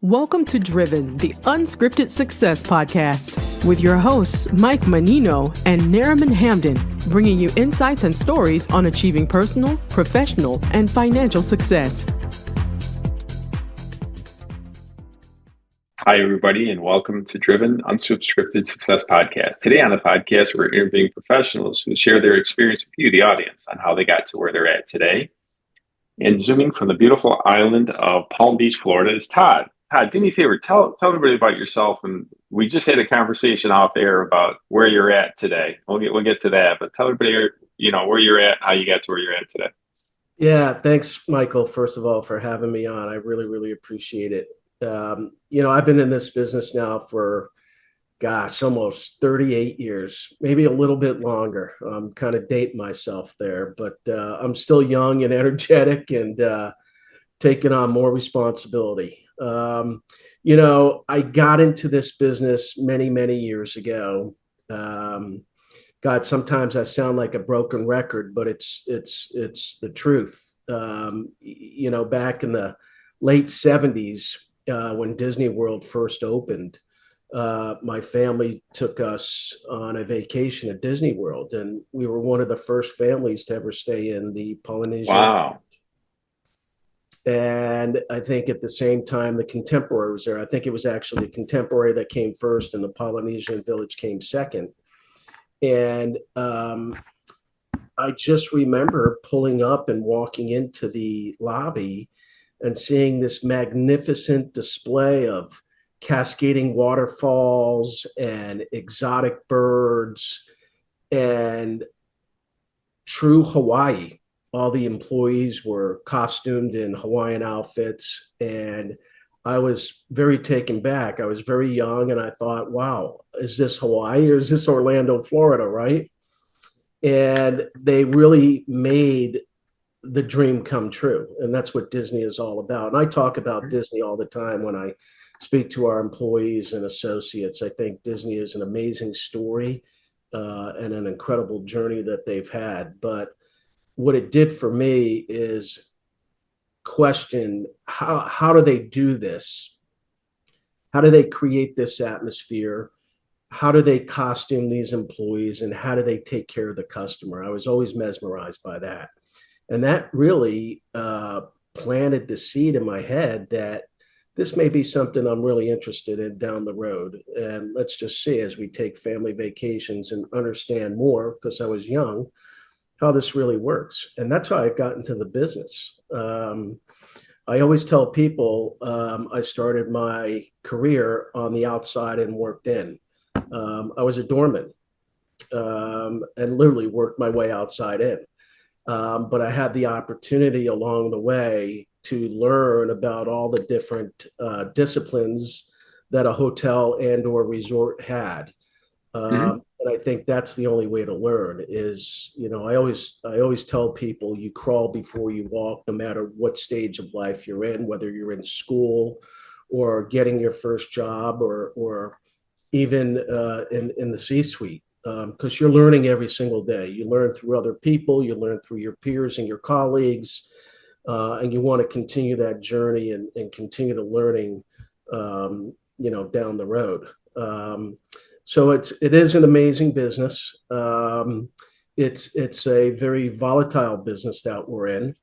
Welcome to Driven, the Unscripted Success podcast, with your hosts, Mike Manino and Nariman Hamden, bringing you insights and stories on achieving personal, professional, and financial success. Hi, everybody, and welcome to Driven, Unscripted Success podcast. Today on the podcast, we're interviewing professionals who share their experience with you, the audience, on how they got to where they're at today. And zooming from the beautiful island of Palm Beach, Florida, is Todd. Todd, do me a favor, tell everybody about yourself. And we just had a conversation off air about where you're at today. We'll get to that, but tell everybody, where you're at, how you got to where you're at today. Yeah, thanks, Michael, first of all, for having me on. I really, really appreciate it. I've been in this business now for, almost 38 years, maybe a little bit longer. I'm kind of dating myself there, but I'm still young and energetic and taking on more responsibility. I got into this business many, many years ago. Sometimes I sound like a broken record, but it's the truth. Back in the late 70s, when Disney World first opened, my family took us on a vacation at Disney World, and we were one of the first families to ever stay in the Polynesian. Wow. And I think at the same time, the Contemporary was there. I think it was actually the Contemporary that came first and the Polynesian Village came second. And I just remember pulling up and walking into the lobby and seeing this magnificent display of cascading waterfalls and exotic birds and true Hawaii. All the employees were costumed in Hawaiian outfits, and I was very taken back. I was very young, and I thought, wow, is this Hawaii or is this Orlando, Florida, right? And they really made the dream come true, and that's what Disney is all about. And I talk about Disney all the time when I speak to our employees and associates. I think Disney is an amazing story and an incredible journey that they've had. But what it did for me is question how do they do this? How do they create this atmosphere? How do they costume these employees, and how do they take care of the customer? I was always mesmerized by that. And that really planted the seed in my head that this may be something I'm really interested in down the road. And let's just see, as we take family vacations and understand more, because I was young, how this really works. And that's how I got into the business. I always tell people I started my career on the outside and worked in. I was a doorman and literally worked my way outside in. But I had the opportunity along the way to learn about all the different disciplines that a hotel and or resort had. And I think that's the only way to learn is, I always tell people you crawl before you walk, no matter what stage of life you're in, whether you're in school or getting your first job or even in the C-suite, because you're learning every single day. You learn through other people, you learn through your peers and your colleagues, and you want to continue that journey and continue the learning, down the road. So it is an amazing business. It's a very volatile business that we're in.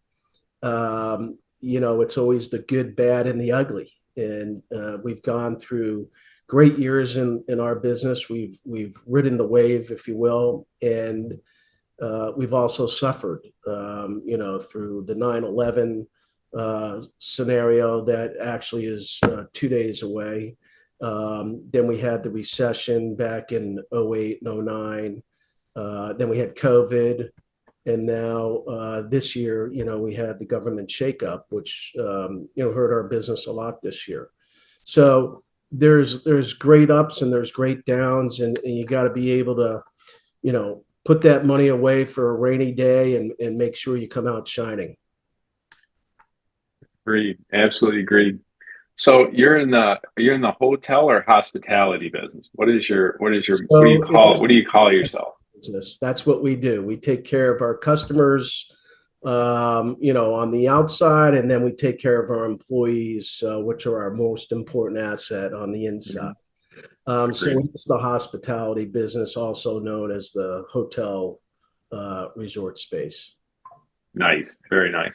It's always the good, bad, and the ugly. And we've gone through great years in our business. We've ridden the wave, if you will, and we've also suffered, through the 9/11 scenario that actually is 2 days away. Then we had the recession back in 08 and 09. Then we had COVID. And now this year, we had the government shakeup, which, hurt our business a lot this year. So there's great ups and there's great downs, and you got to be able to, put that money away for a rainy day and make sure you come out shining. Agreed. Absolutely agreed. So you're in the hotel or hospitality business. What do you call yourself? That's what we do. We take care of our customers on the outside, and then we take care of our employees, which are our most important asset on the inside. So it's the hospitality business, also known as the hotel resort space. Nice, very nice.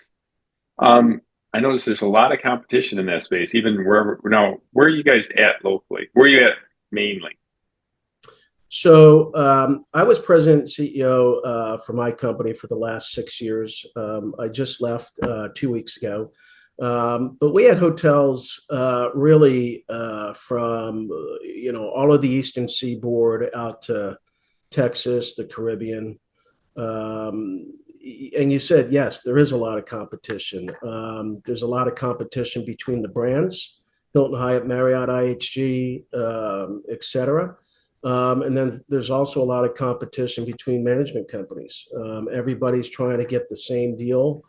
I noticed there's a lot of competition in that space, even wherever. Now, where are you guys at locally? Where are you at mainly? So I was president and CEO for my company for the last 6 years. I just left 2 weeks ago. But we had hotels really from, all of the Eastern Seaboard out to Texas, the Caribbean. And you said, yes, there is a lot of competition. There's a lot of competition between the brands, Hilton, Hyatt, Marriott, IHG, et cetera. And then there's also a lot of competition between management companies. Everybody's trying to get the same deal.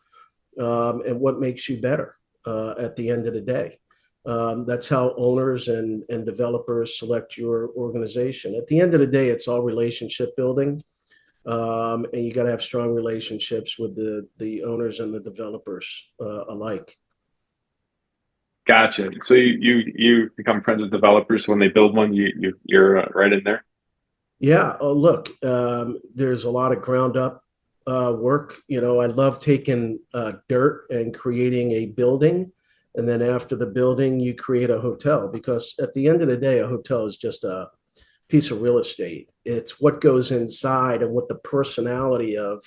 And what makes you better at the end of the day. That's how owners and developers select your organization. At the end of the day, it's all relationship building. And you got to have strong relationships with the owners and the developers alike. Gotcha. So you become friends with developers when they build one. You're right in there. Yeah. Oh, look, there's a lot of ground up work. I love taking dirt and creating a building, and then after the building, you create a hotel. Because at the end of the day, a hotel is just a piece of real estate. It's what goes inside and what the personality of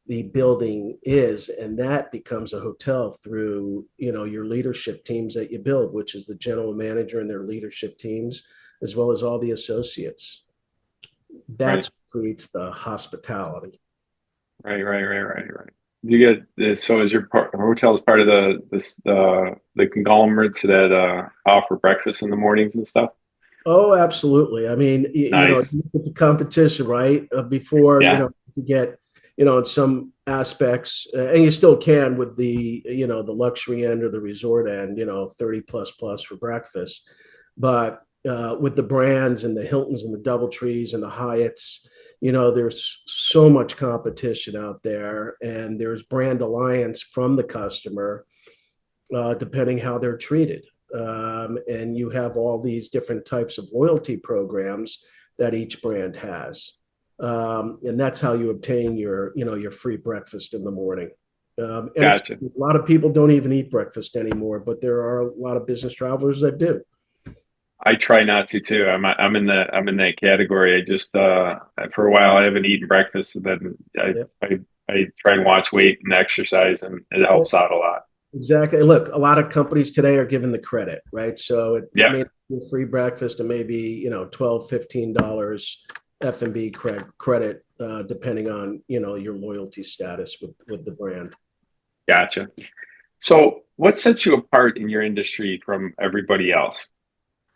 the building is, and that becomes a hotel through your leadership teams that you build, which is the general manager and their leadership teams, as well as all the associates. That's what creates the hospitality. Right. You get so is your hotel is part of the conglomerates that offer breakfast in the mornings and stuff? Oh, absolutely. I mean, Nice. it's a competition, right? Before, Yeah. you get, in some aspects, and you still can with the luxury end or the resort end, 30 plus for breakfast. But with the brands and the Hiltons and the DoubleTrees and the Hyatts, there's so much competition out there, and there's brand alliance from the customer, depending how they're treated. And you have all these different types of loyalty programs that each brand has. And that's how you obtain your free breakfast in the morning. And Gotcha. a lot of people don't even eat breakfast anymore, but there are a lot of business travelers that do. I try not to too. I'm in that category. I just for a while I haven't eaten breakfast, and then Yep. I try and watch weight and exercise, and it helps out a lot. Exactly. Look, a lot of companies today are given the credit, right? So it Yeah. may be a free breakfast and maybe, $12, $15 F&B credit, depending on, your loyalty status with the brand. Gotcha. So what sets you apart in your industry from everybody else?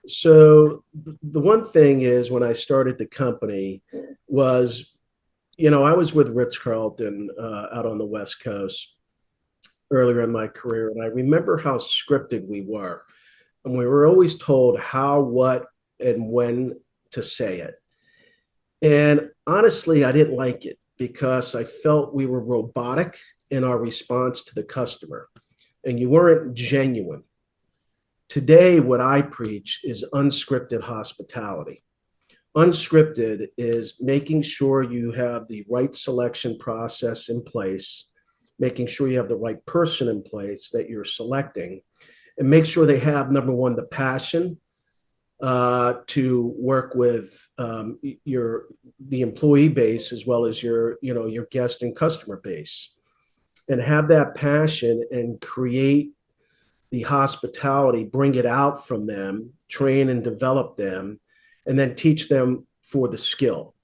So the one thing is, when I started the company was, I was with Ritz-Carlton out on the West Coast earlier in my career. And I remember how scripted we were. And we were always told how, what, and when to say it. And honestly, I didn't like it because I felt we were robotic in our response to the customer, and you weren't genuine. Today, what I preach is unscripted hospitality. Unscripted is making sure you have the right selection process in place, making sure you have the right person in place that you're selecting, and make sure they have, number one, the passion to work with the employee base, as well as your guest and customer base, and have that passion and create the hospitality, bring it out from them, train and develop them, and then teach them for the skill.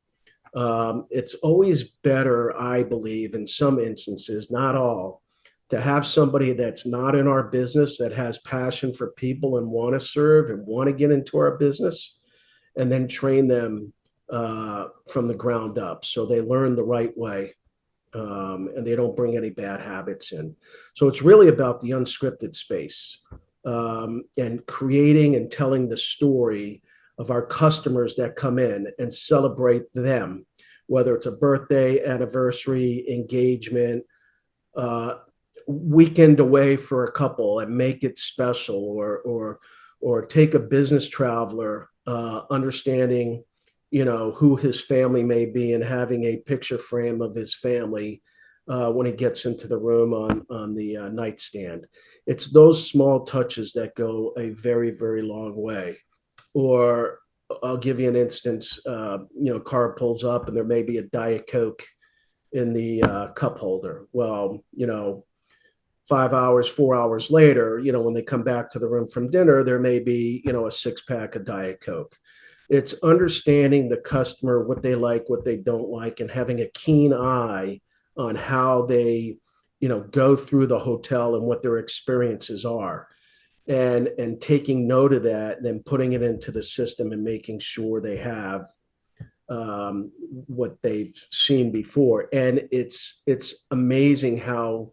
It's always better, I believe, in some instances, not all, to have somebody that's not in our business, that has passion for people and want to serve and want to get into our business, and then train them from the ground up so they learn the right way, and they don't bring any bad habits in. So it's really about the unscripted space, and creating and telling the story of our customers that come in and celebrate them, whether it's a birthday, anniversary, engagement, weekend away for a couple and make it special, or take a business traveler, understanding, who his family may be and having a picture frame of his family when he gets into the room on the nightstand. It's those small touches that go a very, very long way. Or I'll give you an instance. Car pulls up and there may be a Diet Coke in the cup holder. Well, 5 hours, 4 hours later, when they come back to the room from dinner, there may be, a 6-pack of Diet Coke. It's understanding the customer, what they like, what they don't like, and having a keen eye on how they, go through the hotel and what their experiences are. And taking note of that and then putting it into the system and making sure they have what they've seen before. And it's amazing how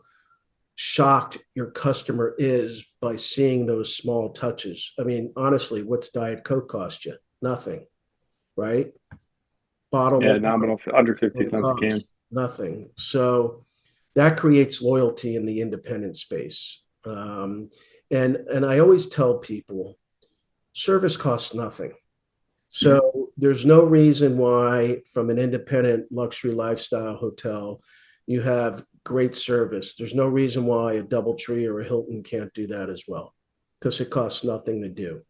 shocked your customer is by seeing those small touches. I mean, honestly, what's Diet Coke cost you? Nothing, right? Bottle Yeah, of nominal under 50 cents a can. Nothing. So that creates loyalty in the independent space. And I always tell people, service costs nothing. So there's no reason why from an independent luxury lifestyle hotel, you have great service. There's no reason why a DoubleTree or a Hilton can't do that as well, because it costs nothing to do.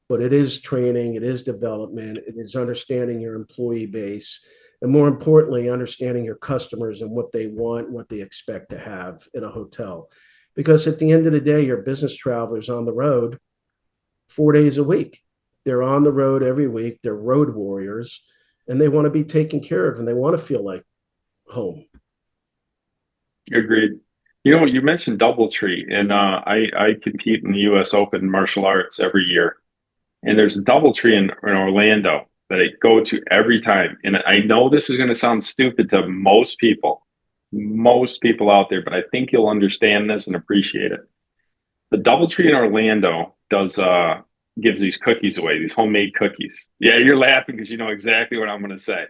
But it is training, it is development, it is understanding your employee base, and more importantly, understanding your customers and what they want, what they expect to have in a hotel. Because at the end of the day, your business travelers on the road 4 days a week. They're on the road every week. They're road warriors, and they want to be taken care of, and they want to feel like home. Agreed. You mentioned DoubleTree, and I compete in the U.S. Open martial arts every year, and there's a DoubleTree in Orlando that I go to every time. And I know this is going to sound stupid to most people out there, but I think you'll understand this and appreciate it. The DoubleTree in Orlando gives these cookies away, these homemade cookies. Yeah, you're laughing because you know exactly what I'm going to say.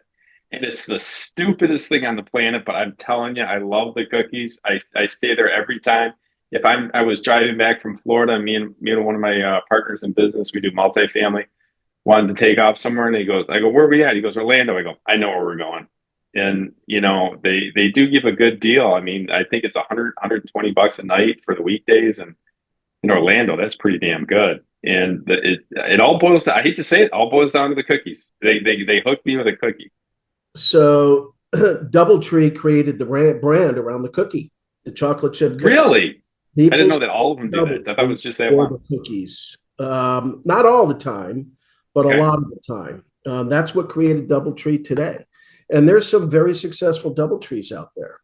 And it's the stupidest thing on the planet, but I'm telling you, I love the cookies. I stay there every time. I was driving back from Florida, me and one of my partners in business, we do multifamily, wanted to take off somewhere, and I go, where are we at? He goes, Orlando. I go, I know where we're going. And they do give a good deal. I mean, I think it's $120 a night for the weekdays, and in Orlando, that's pretty damn good. And it all boils down, I hate to say it, all boils down to the cookies. They hooked me with a cookie. So DoubleTree created the brand around the cookie, the chocolate chip cookie. Really? I didn't know that all of them do that. I thought it was just that one. The cookies. Not all the time, but Okay. A lot of the time. That's what created DoubleTree today. And there's some very successful DoubleTrees out there.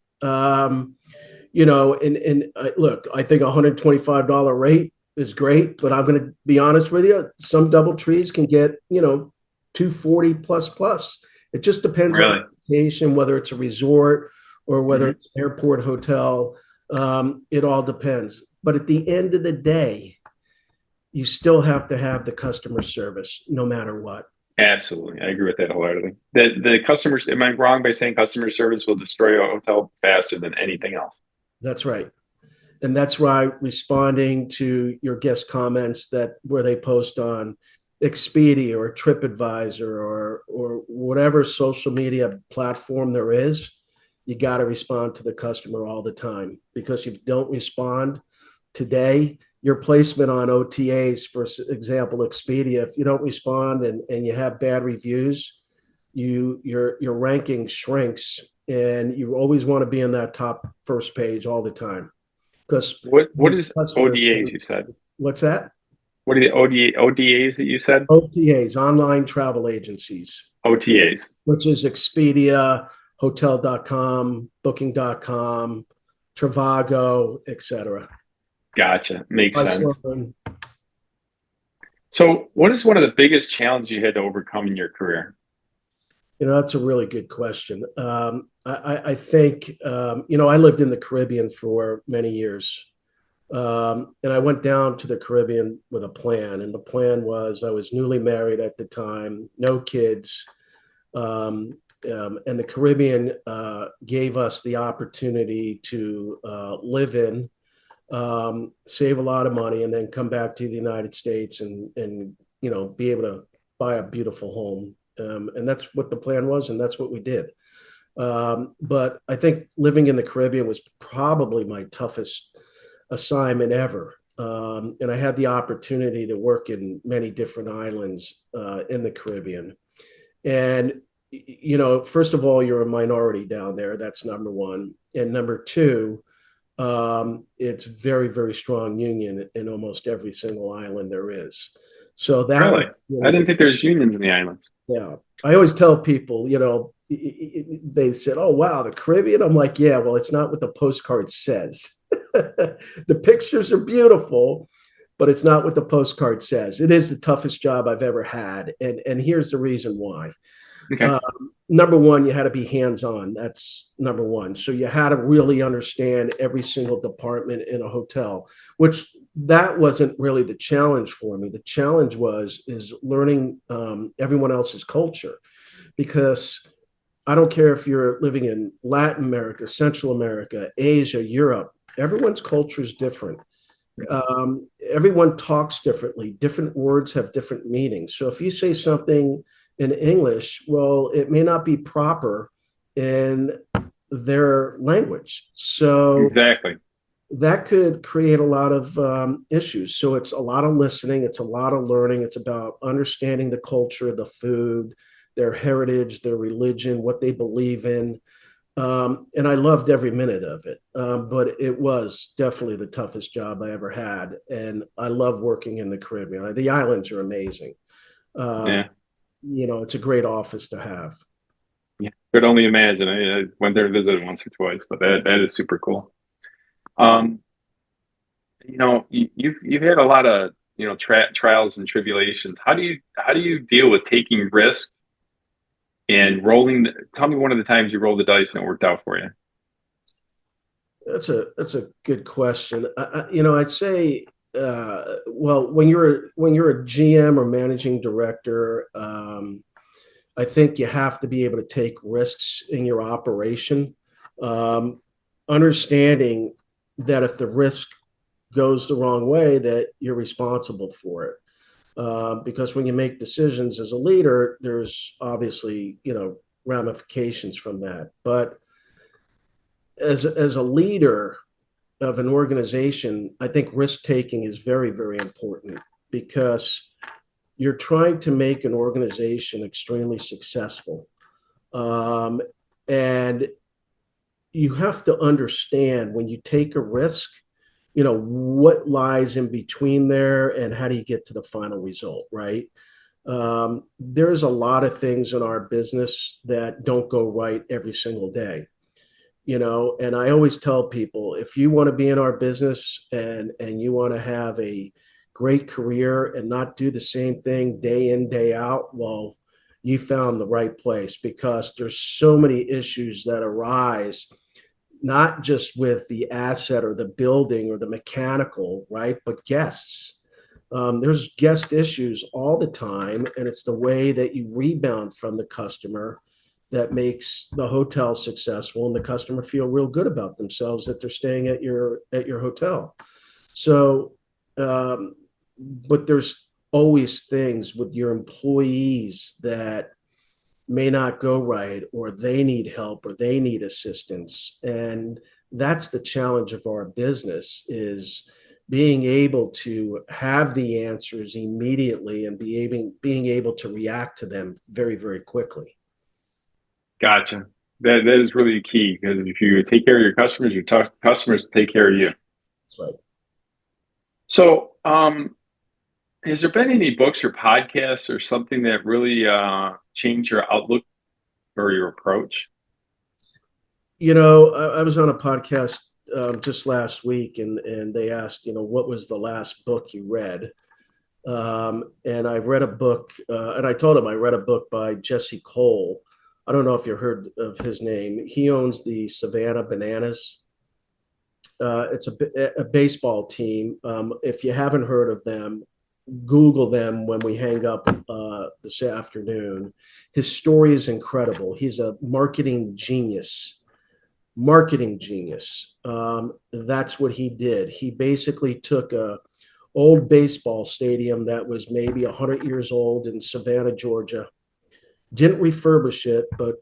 Look, I think $125 rate is great, but I'm going to be honest with you. Some DoubleTrees can get, $240 plus. It just depends on the location, whether it's a resort or whether it's an airport hotel. It all depends. But at the end of the day, you still have to have the customer service no matter what. Absolutely. I agree with that wholeheartedly. The customers, am I wrong by saying customer service will destroy a hotel faster than anything else? That's right. And that's why responding to your guest comments where they post on Expedia or TripAdvisor or whatever social media platform there is, you got to respond to the customer all the time. Because if you don't respond today, your placement on OTAs, for example, Expedia, if you don't respond and you have bad reviews, your ranking shrinks, and you always want to be in that top first page all the time. Because what is ODAs you said? What's that? What are the ODAs that you said? OTAs, online travel agencies. OTAs. Which is Expedia, Hotel.com, Booking.com, Trivago, etc. Gotcha. Makes sense. So what is one of the biggest challenges you had to overcome in your career? That's a really good question. I think, I lived in the Caribbean for many years. And I went down to the Caribbean with a plan. And the plan was I was newly married at the time, no kids. And the Caribbean gave us the opportunity to live in, save a lot of money, and then come back to the United States and be able to buy a beautiful home. And that's what the plan was, and that's what we did. But I think living in the Caribbean was probably my toughest assignment ever. And I had the opportunity to work in many different islands in the Caribbean. And, first of all, you're a minority down there. That's number one. And number two, it's very, very strong union in almost every single island there is. So that Really? I didn't think there's unions in the islands. Yeah. I always tell people, they said, "Oh, wow, the Caribbean." I'm like, yeah, well, it's not what the postcard says. The pictures are beautiful, but it's not what the postcard says. It is the toughest job I've ever had. And here's the reason why. Okay. Number one, you had to be hands-on. That's number one. So you had to really understand every single department in a hotel, which that wasn't really the challenge for me. The challenge is learning everyone else's culture, because I don't care if you're living in Latin America, Central America, Asia, Europe, everyone's culture is different. Everyone talks differently. Different words have different meanings. So if you say something in English, well, it may not be proper in their language. So exactly, that could create a lot of issues. So it's a lot of listening. It's a lot of learning. It's about understanding the culture, the food, their heritage, their religion, what they believe in. And I loved every minute of it. But it was definitely the toughest job I ever had. And I love working in the Caribbean. The islands are amazing. Yeah. It's a great office to have. Yeah. Could only imagine. I went there to visit once or twice, but that is super cool. You've had a lot of trials and tribulations. How do you deal with taking risks and rolling? Tell me one of the times you rolled the dice and it worked out for you. That's a good question. I'd say, well, when you're a GM or managing director, I think you have to be able to take risks in your operation, understanding that if the risk goes the wrong way, that you're responsible for it. Because when you make decisions as a leader, there's obviously, ramifications from that. But as a leader of an organization, I think risk taking is very, very important, because you're trying to make an organization extremely successful. And you have to understand, when you take a risk, what lies in between there and how do you get to the final result, right? There's a lot of things in our business that don't go right every single day. And I always tell people, if you want to be in our business and you want to have a great career and not do the same thing day in, day out, well, you found the right place, because there's so many issues that arise, not just with the asset or the building or the mechanical, right? But guests. There's guest issues all the time, and it's the way that you rebound from the customer that makes the hotel successful and the customer feel real good about themselves that they're staying at your hotel. So, but there's always things with your employees that may not go right, or they need help, or they need assistance. And that's the challenge of our business, is being able to have the answers immediately and being able to react to them very, very quickly. Gotcha. That is really key, because if you take care of your customers, your customers take care of you. That's right. So, has there been any books or podcasts or something that really changed your outlook or your approach? I was on a podcast just last week, and they asked, what was the last book you read? And I read a book, and I told him I read a book by Jesse Cole. I don't know if you heard of his name. He owns the Savannah Bananas. It's a baseball team. If you haven't heard of them, Google them when we hang up this afternoon. His story is incredible. He's a marketing genius. That's what he did. He basically took a old baseball stadium that was maybe 100 years old in Savannah, Georgia, didn't refurbish it, but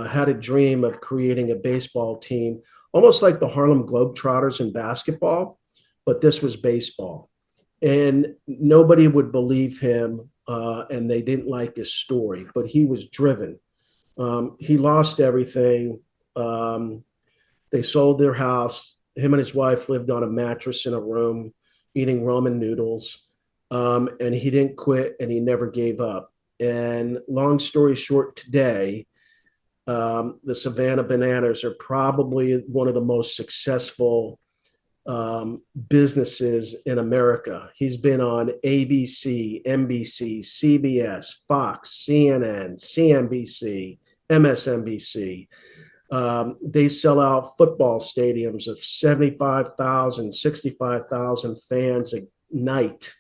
had a dream of creating a baseball team, almost like the Harlem Globetrotters in basketball, but this was baseball. And nobody would believe him, and they didn't like his story, but he was driven. He lost everything. They sold their house. Him and his wife lived on a mattress in a room, eating ramen noodles. And he didn't quit, and he never gave up. And long story short, today, the Savannah Bananas are probably one of the most successful businesses in America. He's been on ABC, NBC, CBS, Fox, CNN, CNBC, MSNBC. They sell out football stadiums of 75,000, 65,000 fans a night.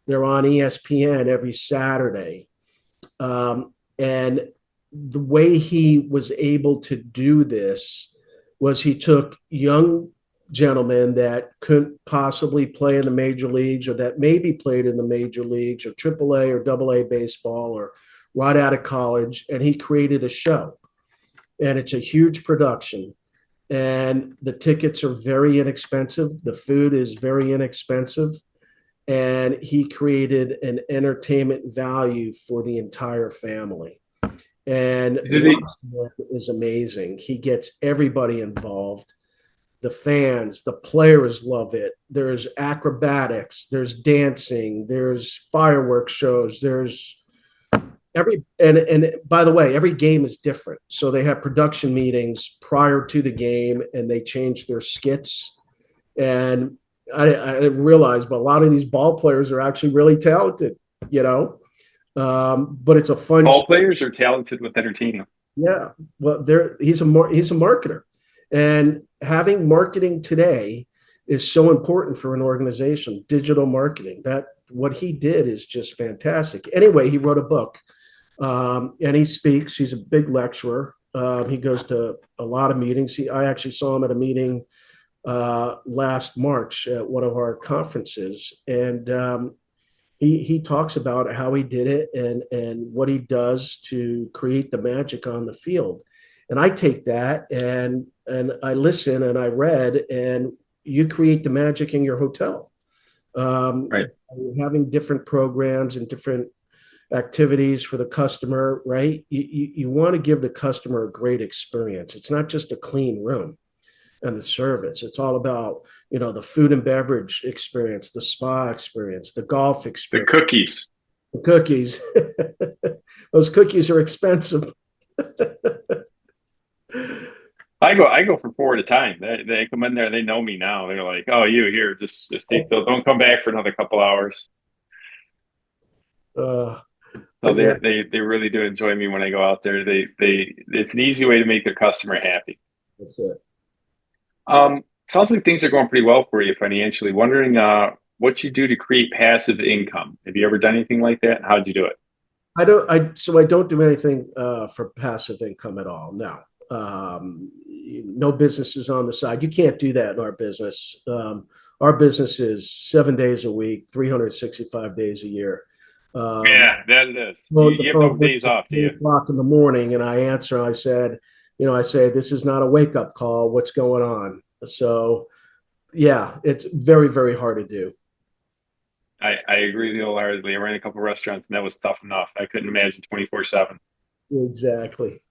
They're on ESPN every Saturday. And the way he was able to do this was he took young gentlemen that couldn't possibly play in the major leagues, or that maybe played in the major leagues or AAA or AA baseball or right out of college, and he created a show. And it's a huge production. And the tickets are very inexpensive. The food is very inexpensive. And he created an entertainment value for the entire family. And is amazing. He gets everybody involved. The fans, the players love it. There's acrobatics, there's dancing, there's fireworks shows, there's and by the way, every game is different. So they have production meetings prior to the game, and they change their skits. And I didn't realize, but a lot of these ball players are actually really talented, but it's a fun ball players are talented with entertaining. Yeah. Well, he's a marketer, and having marketing today is so important for an organization. Digital marketing, that what he did is just fantastic. Anyway, he wrote a book, and he speaks. He's a big lecturer. He goes to a lot of meetings. I actually saw him at a meeting last March at one of our conferences, and he talks about how he did it and what he does to create the magic on the field. And I take that and I listen and I read, and you create the magic in your hotel. Right. Having different programs and different activities for the customer, right? You want to give the customer a great experience. It's not just a clean room and the service. It's all about, the food and beverage experience, the spa experience, the golf experience. The cookies. Those cookies are expensive. I go for 4 at a time. They come in there, they know me now. They're like, "Oh, you here? Just take those. Don't come back for another couple hours." So they really do enjoy me when I go out there. It's an easy way to make their customer happy. That's it. Sounds like things are going pretty well for you financially. Wondering what you do to create passive income. Have you ever done anything like that? How'd you do it? I don't do anything for passive income at all. No. No businesses on the side. You can't do that in our business. Our business is 7 days a week, 365 days a year. Yeah, that it is. You have no days off, do you? 2:00 in the morning, and I answer. And I say, this is not a wake up call. What's going on? So, yeah, it's very, very hard to do. I agree with you wholeheartedly. I ran a couple of restaurants, and that was tough enough. I couldn't imagine 24/7. Exactly.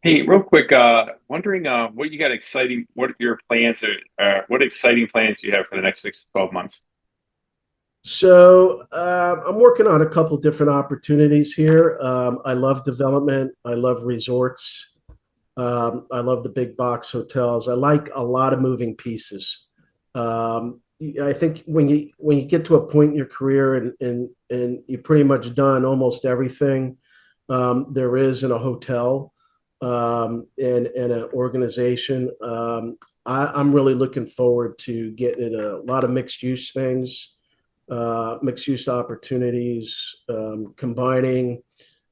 Hey, real quick, wondering what you got exciting, what your plans are, what exciting plans do you have for the next 6 to 12 months? So I'm working on a couple different opportunities here. I love development. I love resorts. I love the big box hotels. I like a lot of moving pieces. I think when you get to a point in your career and you're pretty much done almost everything there is in a hotel, in an organization, I'm really looking forward to getting into a lot of mixed use things. mixed-use opportunities, combining,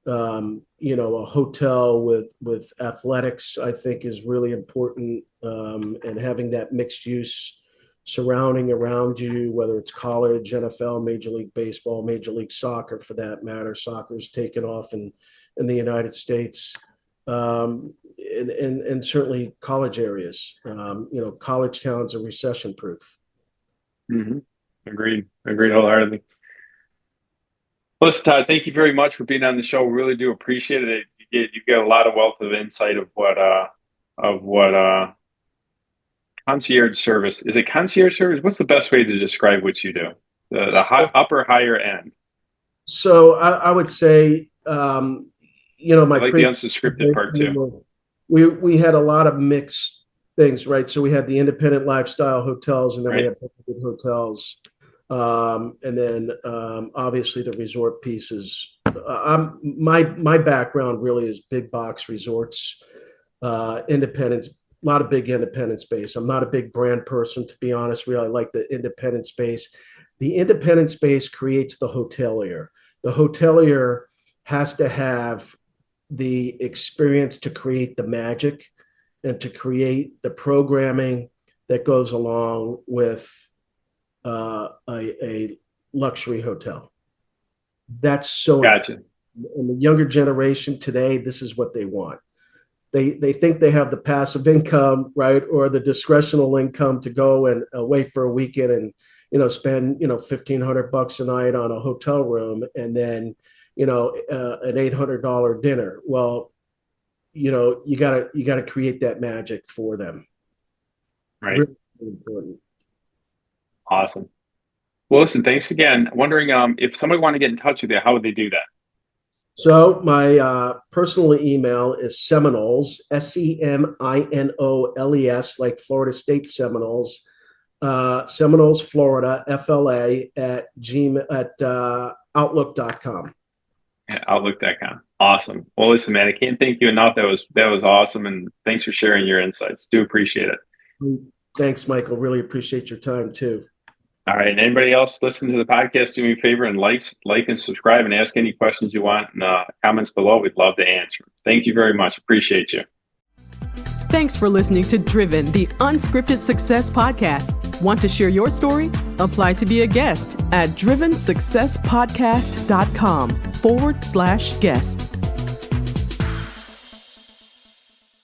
a hotel with athletics, I think is really important, and having that mixed use surrounding around you, whether it's college, NFL, Major League Baseball, Major League Soccer, for that matter. Soccer's taken off in the United States, and certainly college areas. College towns are recession proof. Mm-hmm. Agreed wholeheartedly. Listen, Todd, thank you very much for being on the show. We really do appreciate it. You've got a lot of wealth of insight of what concierge service is. It concierge service? What's the best way to describe what you do? The higher end. So I would say, my like the unscripted part too. We had a lot of mixed things, right? So we had the independent lifestyle hotels, and then we had hotels. And then obviously the resort pieces. My background really is big box resorts, independence, a lot of big independent space. I'm not a big brand person, to be honest. Really, I like the independent space. The independent space creates the hotelier. The hotelier has to have the experience to create the magic and to create the programming that goes along with a luxury hotel. That's so gotcha. In the younger generation today, this is what they want. They think they have the passive income, right, or the discretional income to go and away for a weekend and spend $1,500 a night on a hotel room, and then an $800 dinner. Well, you gotta create that magic for them. Right. Really important. Awesome. Well, listen, thanks again. Wondering if somebody want to get in touch with you, how would they do that? So my personal email is Seminoles, Seminoles, like Florida State Seminoles, Seminoles, Florida, FLA at outlook.com. Yeah, outlook.com. Awesome. Well, listen, man, I can't thank you enough. That was awesome, and thanks for sharing your insights. Do appreciate it. Thanks, Michael. Really appreciate your time too. All right. And anybody else listen to the podcast, do me a favor and like and subscribe and ask any questions you want in the comments below. We'd love to answer. Thank you very much. Appreciate you. Thanks for listening to Driven, the Unscripted Success Podcast. Want to share your story? Apply to be a guest at drivensuccesspodcast.com/guest.